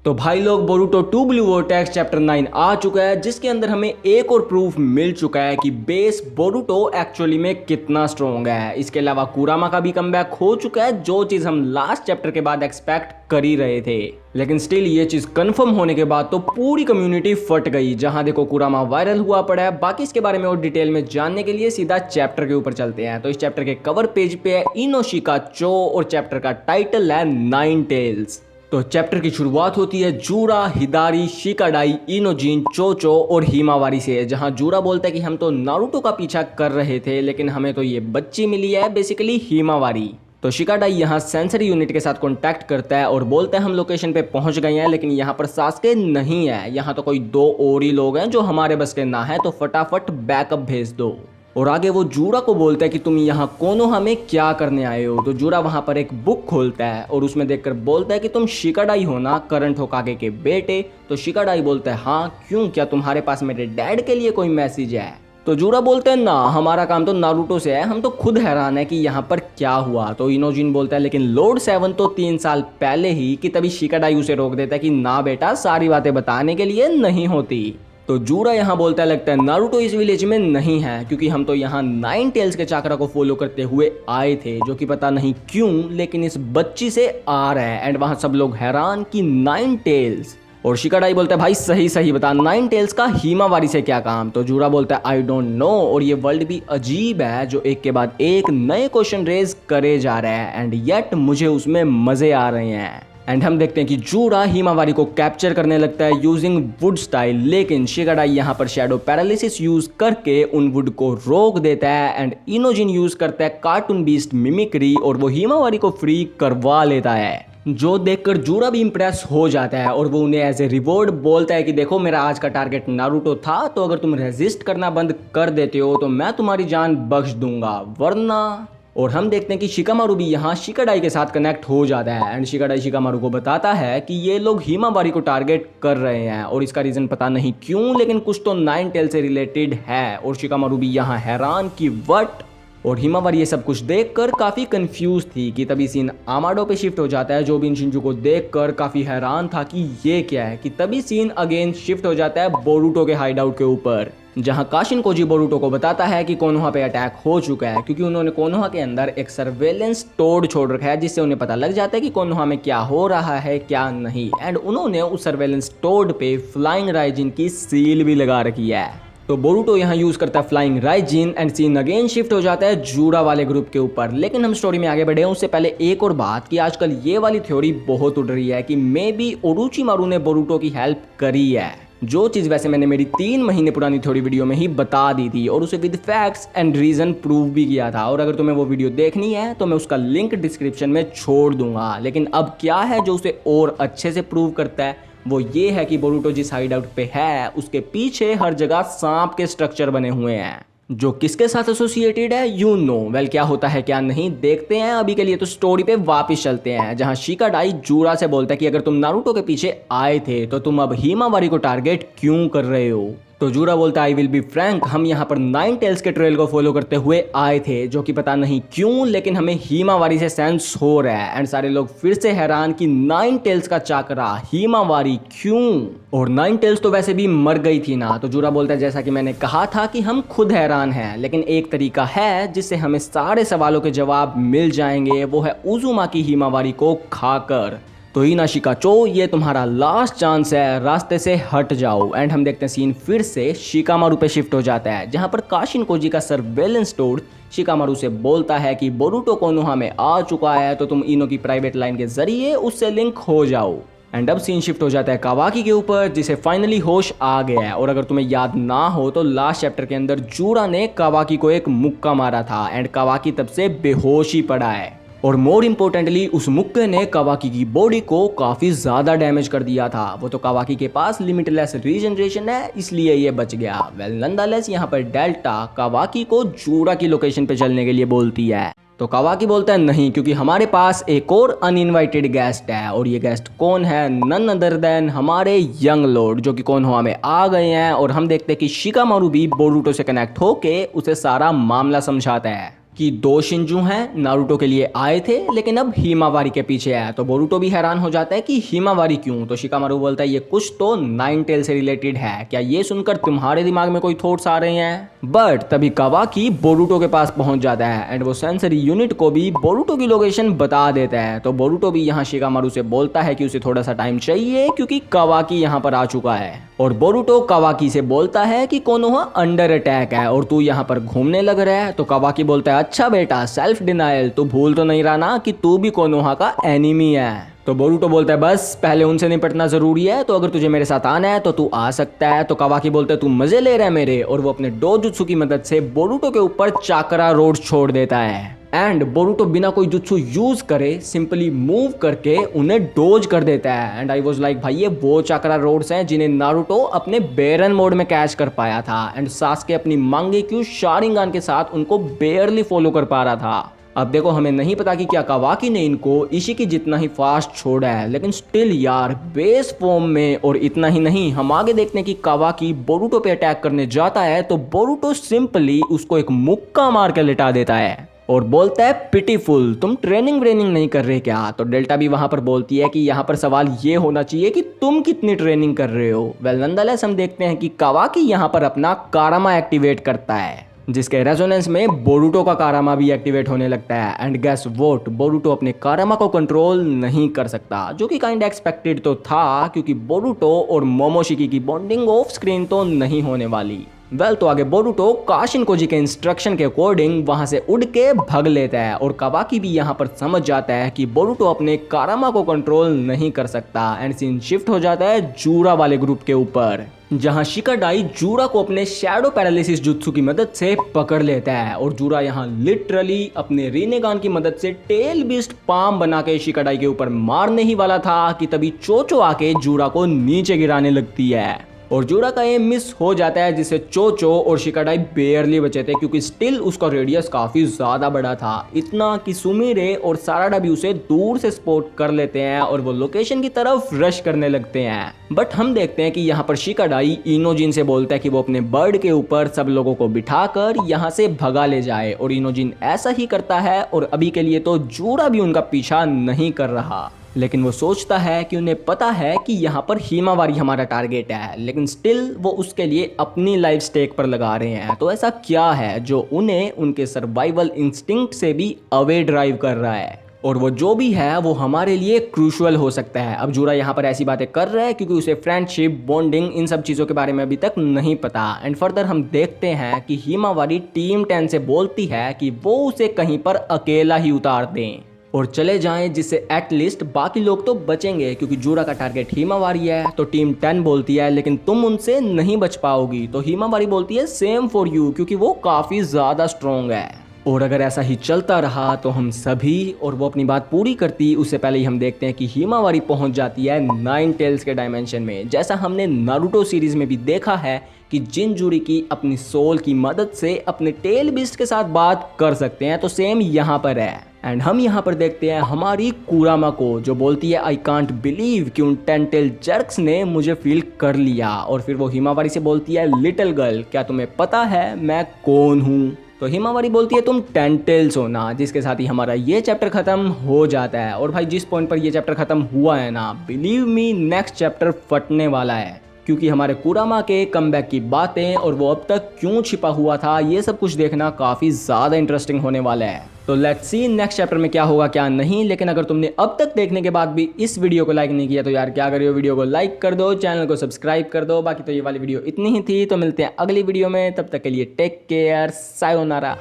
तो भाई लोग बोरुटो 2 ब्लू वोर्टेक्स चैप्टर 9 आ चुका है, जिसके अंदर हमें एक और प्रूफ मिल चुका है कि बेस बोरुटो एक्चुअली में कितना स्ट्रॉन्ग है। इसके अलावा कुरामा का भी कमबैक हो चुका है, जो चीज हम लास्ट चैप्टर के बाद एक्सपेक्ट कर ही रहे थे। लेकिन स्टिल ये चीज कंफर्म होने के बाद तो पूरी कम्युनिटी फट गई। जहां देखो कुरामा वायरल हुआ पड़ा है। बाकी इसके बारे में और डिटेल में जानने के लिए सीधा चैप्टर के ऊपर चलते हैं। तो इस चैप्टर के कवर पेज पे है इनोशिका चो और चैप्टर का टाइटल है 9 टेल्स। तो चैप्टर की शुरुआत होती है जूरा, हिदारी, शिकाडाई, इनोजिन, चोचो और हिमावारी से, जहां जूरा बोलता है कि हम तो नारुतो का पीछा कर रहे थे, लेकिन हमें तो ये बच्ची मिली है, बेसिकली हिमावारी। तो शिकाडाई यहाँ सेंसरी यूनिट के साथ कांटेक्ट करता है और बोलता है हम लोकेशन पे पहुंच गए हैं, लेकिन यहाँ पर सास्के नहीं है। यहाँ तो कोई 2 और ही लोग हैं जो हमारे बस के ना है, तो फटाफट बैकअप भेज दो। और आगे वो जूरा को बोलता है कि तुम यहाँ कोनोहा में क्या करने आए हो। तो जूरा वहां पर एक बुक खोलता है और उसमें देखकर बोलता है कि तुम शिकाडाई हो ना, करंट होकागे के बेटे। तो शिकाडाई बोलता है हाँ क्यों, क्या तुम्हारे पास मेरे डैड के लिए कोई मैसेज है। तो जूरा बोलते हैं ना, हमारा काम तो नारुतो से है, हम तो खुद हैरान है कि यहाँ पर क्या हुआ। तो इनोजिन बोलता है लेकिन लॉर्ड 7 तो 3 साल पहले ही, कि तभी शिकाडाई उसे रोक देता है कि ना बेटा, सारी बातें बताने के लिए नहीं होती। तो जूरा यहाँ बोलता है लगता है नारुतो इस विलेज में नहीं है, क्योंकि हम तो यहाँ 9 टेल्स के चाकरा को फॉलो करते हुए आए थे, जो कि पता नहीं क्यों लेकिन इस बच्ची से आ रहा है। एंड वहां सब लोग हैरान कि 9 टेल्स। और शिकाडाई बोलता है भाई सही सही बता, 9 टेल्स का हिमावारी से क्या काम। तो जूरा बोलता है आई डोंट नो। और ये वर्ल्ड भी अजीब है, जो एक के बाद एक नए क्वेश्चन रेज करे जा रहे हैं, एंड येट मुझे उसमें मजे आ रहे हैं। एंड हम देखते हैं कि जूरा हिमावारी को कैप्चर करने लगता है यूजिंग वुड स्टाइल, लेकिन शिकाडाई यहाँ पर शैडो पैरालिसिस यूज करके उन वुड को रोक देता है। एंड इनोजिन यूज करता है कार्टून बीस्ट मिमिक्री और वो हिमावारी को फ्री करवा लेता है, जो देखकर जूरा भी इंप्रेस हो जाता है। और वो उन्हें एज ए रिवॉर्ड बोलता है कि देखो मेरा आज का टारगेट नारुतो था, तो अगर तुम रेजिस्ट करना बंद कर देते हो तो मैं तुम्हारी जान बख्श दूंगा, वरना। और हम देखते हैं कि शिकामारू भी यहाँ शिकाडाई के साथ कनेक्ट हो जाता है। एंड शिकाडाई शिकामारू को बताता है कि ये लोग हिमावारी को टारगेट कर रहे हैं, और इसका रीजन पता नहीं क्यों, लेकिन कुछ तो 9 टेल से रिलेटेड है। और शिकामारू भी यहाँ हैरान कि व्हाट। और हिमावारी ये सब कुछ देखकर काफी कंफ्यूज थी, कि तभी सीन आमाडो पे शिफ्ट हो जाता है, जो भी शिंजू को देखकर काफी हैरान था कि ये क्या है। कि तभी सीन अगेन शिफ्ट हो जाता है बोरुटो के हाइड आउट के ऊपर, जहां काशिन कोजी बोरुटो को बताता है कि कोनोहा पे अटैक हो चुका है, क्योंकि उन्होंने कोनोहा के अंदर एक सर्वेलेंस टोड छोड़ रखा है, जिससे उन्हें पता लग जाता है कि कोनोहा में क्या हो रहा है क्या नहीं। एंड उन्होंने उस सर्वेलेंस टोड पे फ्लाइंग राइजिन की सील भी लगा रखी है। तो बोरुटो यहाँ यूज करता है flying Raijin, and scene again shift हो जाता है जूरा वाले ग्रुप के ऊपर। लेकिन हम स्टोरी में आगे बढ़े उससे पहले एक और बात, कि आजकल ये वाली थ्योरी बहुत उड़ रही है कि मे बी ओरोचिमारू ने बोरुटो की हेल्प करी है, जो चीज वैसे मैंने मेरी 3 महीने पुरानी थ्योरी वीडियो में ही बता दी थी, और उसे with facts and reason prove भी किया था। और अगर तुम्हें वो वीडियो देखनी है तो मैं उसका लिंक डिस्क्रिप्शन में छोड़ दूंगा। लेकिन अब क्या है जो उसे और अच्छे से प्रूव करता है, वो ये है कि बोरुटो जिस हाइड आउट पे है उसके पीछे हर जगह सांप के स्ट्रक्चर बने हुए हैं, जो किसके साथ एसोसिएटेड है यू नो। वेल क्या होता है क्या नहीं देखते हैं। अभी के लिए तो स्टोरी पे वापस चलते हैं, जहां शिकाडाई जूरा से बोलता है कि अगर तुम नारुतो के पीछे आए थे तो तुम अब हिमावारी को टारगेट क्यों कर रहे हो। तो जूरा बोलता है आई विल बी फ्रैंक, हम यहाँ पर 9 टेल्स के ट्रेल को फॉलो करते हुए आए थे, जो कि पता नहीं क्यों लेकिन हमें हिमावारी से सेंस हो रहा है। एंड सारे लोग फिर से हैरान कि 9 टेल्स का चाकरा हिमावारी क्यों, और 9 टेल्स तो वैसे भी मर गई थी ना। तो जूरा बोलता है जैसा कि मैंने कहा था कि हम खुद हैरान हैं, लेकिन एक तरीका है जिससे हमें सारे सवालों के जवाब मिल जाएंगे, वो है उजुमाकी हिमावारी को खाकर। तो इनोशिका चो ये तुम्हारा लास्ट चांस है, रास्ते से हट जाओ। एंड हम देखते हैं सीन फिर से शिकामारू पे शिफ्ट हो जाता है, जहां पर काशिन कोजी का सर्वेलेंस टोड शिकामारू से बोलता है कि बोरुटो कोनोहा में आ चुका है, तो तुम इनो की प्राइवेट लाइन के जरिए उससे लिंक हो जाओ। एंड अब सीन शिफ्ट हो जाता है कावाकी के ऊपर, जिसे फाइनली होश आ गया है। और अगर तुम्हें याद ना हो तो लास्ट चैप्टर के अंदर जूरा ने कावाकी को एक मुक्का मारा था, एंड कावाकी तब से बेहोश ही पड़ा है। और मोर इम्पोर्टेंटली उस मुक्के ने कावाकी की बॉडी को काफी ज्यादा डैमेज कर दिया था। वो तो कावाकी के पास लिमिटलेस रीजनरेशन है, इसलिए ये बच गया। वेल नंदालेस यहाँ पर डेल्टा कावाकी को जूरा की लोकेशन पे चलने के लिए बोलती है। तो कावाकी बोलता है नहीं, क्योंकि हमारे पास एक और अनइनवाइटेड गेस्ट है, और ये गेस्ट कौन है, नन अदर देन हमारे यंग लॉर्ड, जो कि कोनोहा में आ गए हैं। और हम देखते हैं कि शिकामारू भी बोरुटो से कनेक्ट होके उसे सारा मामला समझाता है, कि 2 शिंजू हैं नारुतो के लिए आए थे लेकिन अब हिमावारी के पीछे है। तो बोरुतो भी हैरान हो जाता है कि हिमावारी क्यों। तो शिकामारू बोलता है ये कुछ तो 9 टेल से रिलेटेड है, क्या ये सुनकर तुम्हारे दिमाग में कोई थॉट्स आ रहे हैं। बट तभी कावाकी बोरुतो के पास पहुंच जाता है एंड वो सेंसरी यूनिट को भी बोरुतो की लोकेशन बता देता है। तो बोरुतो भी यहाँ शिकामारू से बोलता है कि उसे थोड़ा सा टाइम चाहिए क्योंकि कावाकी यहाँ पर आ चुका है। और बोरुतो कावाकी से बोलता है कि कोनोहा अंडर अटैक है और तू यहाँ पर घूमने लग रहा है। तो कावाकी बोलता है अच्छा बेटा सेल्फ डिनायल, तू भूल तो नहीं रहा ना कि तू भी कोनोहा का एनिमी है। तो बोरुतो बोलता है बस पहले उनसे निपटना जरूरी है, तो अगर तुझे मेरे साथ आना है तो तू आ सकता है। तो कावाकी बोलता है तू मजे ले रहा है मेरे, और वो अपने डोजुत्सु की मदद से बोरुतो के ऊपर चाकरा रोड छोड़ देता है। एंड बोरुतो बिना कोई जुत्सु यूज करे सिंपली मूव करके उन्हें डोज कर देता है। एंड आई वाज लाइक भाई ये वो चाकरा रोड्स हैं जिन्हें नारुतो अपने बेरन मोड में कैच कर पाया था एंड सास्के अपनी मांगेक्यू शारिंगान के साथ उनको बेयरली फॉलो कर पा रहा था। अब देखो हमें नहीं पता कि क्या कावाकी ने इनको इशिकी जितना ही फास्ट छोड़ा है, लेकिन स्टिल यार बेस फॉर्म में। और इतना ही नहीं, हम आगे देखते हैं कि कावाकी बोरुतो पे अटैक करने जाता है तो बोरुतो सिंपली उसको एक मुक्का मार के लिटा देता है और बोलता है पिटीफुल, तुम ट्रेनिंग नहीं कर रहे क्या। तो डेल्टा भी वहां पर बोलती है कि यहाँ पर सवाल ये होना चाहिए कि तुम कितनी ट्रेनिंग कर रहे हो। वेल नंदलेस हम देखते हैं कि कावाकी यहाँ पर अपना कारामा एक्टिवेट करता है, जिसके रेजोनेंस में बोरुतो का कारामा भी एक्टिवेट होने लगता है। एंड गेस व्हाट, बोरुतो अपने कारामा को कंट्रोल नहीं कर सकता, जो कि काइंड एक्सपेक्टेड तो था क्योंकि बोरुतो और मोमोशिकी की बॉन्डिंग ऑफ स्क्रीन तो नहीं होने वाली। वेल तो आगे बोरुतो काशिन कोजी के इंस्ट्रक्शन के अकॉर्डिंग वहां से उड़ के भाग लेता है और कावाकी भी यहाँ पर समझ जाता है कि बोरुतो अपने कारामा को कंट्रोल नहीं कर सकता। एंड सीन शिफ्ट हो जाता है जूरा वाले ग्रुप के ऊपर, जहां शिकाडाई जूरा को अपने शैडो पैरालिसिस जुत्सु की मदद से पकड़ लेता है और जूरा यहाँ लिटरली अपने रीनेगान की मदद से टेल बीस्ट पाम बना के शिकाडाई के ऊपर मारने ही वाला था कि तभी चोचो आके जूरा को नीचे गिराने लगती है और जूरा का एम मिस हो जाता है, जिससे चोचो और शिकाडाई बेयरली बचे थे क्योंकि स्टिल उसका रेडियस काफी ज्यादा बड़ा था, इतना कि सुमिरे और साराडा भी उसे दूर से स्पॉट कर लेते हैं और वो लोकेशन की तरफ रश करने लगते हैं। बट हम देखते हैं कि यहाँ पर शिकाडाई इनोजिन से बोलता है कि वो अपने बर्ड के ऊपर सब लोगों को बिठाकर यहाँ से भगा ले जाए और इनोजिन ऐसा ही करता है और अभी के लिए तो जूरा भी उनका पीछा नहीं कर रहा। लेकिन वो सोचता है कि उन्हें पता है कि यहाँ पर हिमावारी हमारा टारगेट है, लेकिन स्टिल वो उसके लिए अपनी लाइफ स्टेक पर लगा रहे हैं। तो ऐसा क्या है जो उन्हें उनके सर्वाइवल इंस्टिंक्ट से भी अवे ड्राइव कर रहा है, और वो जो भी है वो हमारे लिए क्रूशियल हो सकता है। अब जूरा यहाँ पर ऐसी बातें कर रहा है क्योंकि उसे फ्रेंडशिप, बॉन्डिंग, इन सब चीज़ों के बारे में अभी तक नहीं पता। एंड फर्दर हम देखते हैं कि हिमावारी टीम 10 से बोलती है कि वो उसे कहीं पर अकेला ही उतार दें और चले जाएं, जिससे एटलीस्ट बाकी लोग तो बचेंगे क्योंकि जूरा का टारगेट हिमावारी है। तो टीम 10 बोलती है लेकिन तुम उनसे नहीं बच पाओगी। तो हिमावारी बोलती है सेम फॉर यू, क्योंकि वो काफ़ी ज़्यादा स्ट्रॉन्ग है और अगर ऐसा ही चलता रहा तो हम सभी। और वो अपनी बात पूरी करती उससे पहले ही हम देखते हैं कि हिमावारी पहुंच जाती है 9 टेल्स के डायमेंशन में, जैसा हमने नारुतो सीरीज में भी देखा है कि जिनजुरिकी अपनी सोल की मदद से अपने टेल बीस्ट के साथ बात कर सकते हैं। तो सेम यहाँ पर है। एंड हम यहाँ पर देखते हैं हमारी कुरामा को, जो बोलती है आई कांट बिलीव कि उन 10 टेल जर्क्स ने मुझे फील कर लिया। और फिर वो हिमावारी से बोलती है लिटिल गर्ल, क्या तुम्हें पता है मैं कौन हूँ। तो हिमावारी बोलती है तुम 10 टेल्स हो ना, जिसके साथ ही हमारा ये चैप्टर खत्म हो जाता है। और भाई जिस पॉइंट पर ये चैप्टर खत्म हुआ है ना, बिलीव मी नेक्स्ट चैप्टर फटने वाला है, क्योंकि हमारे कुरामा के कमबैक की बातें और वो अब तक क्यों छिपा हुआ था, ये सब कुछ देखना काफ़ी ज़्यादा इंटरेस्टिंग होने वाला है। तो लेट्स सी नेक्स्ट चैप्टर में क्या होगा क्या नहीं। लेकिन अगर तुमने अब तक देखने के बाद भी इस वीडियो को लाइक नहीं किया तो यार क्या करियो, वीडियो को लाइक कर दो, चैनल को सब्सक्राइब कर दो। बाकी तो ये वाली वीडियो इतनी ही थी, तो मिलते हैं अगली वीडियो में, तब तक के लिए टेक केयर, सायोनारा।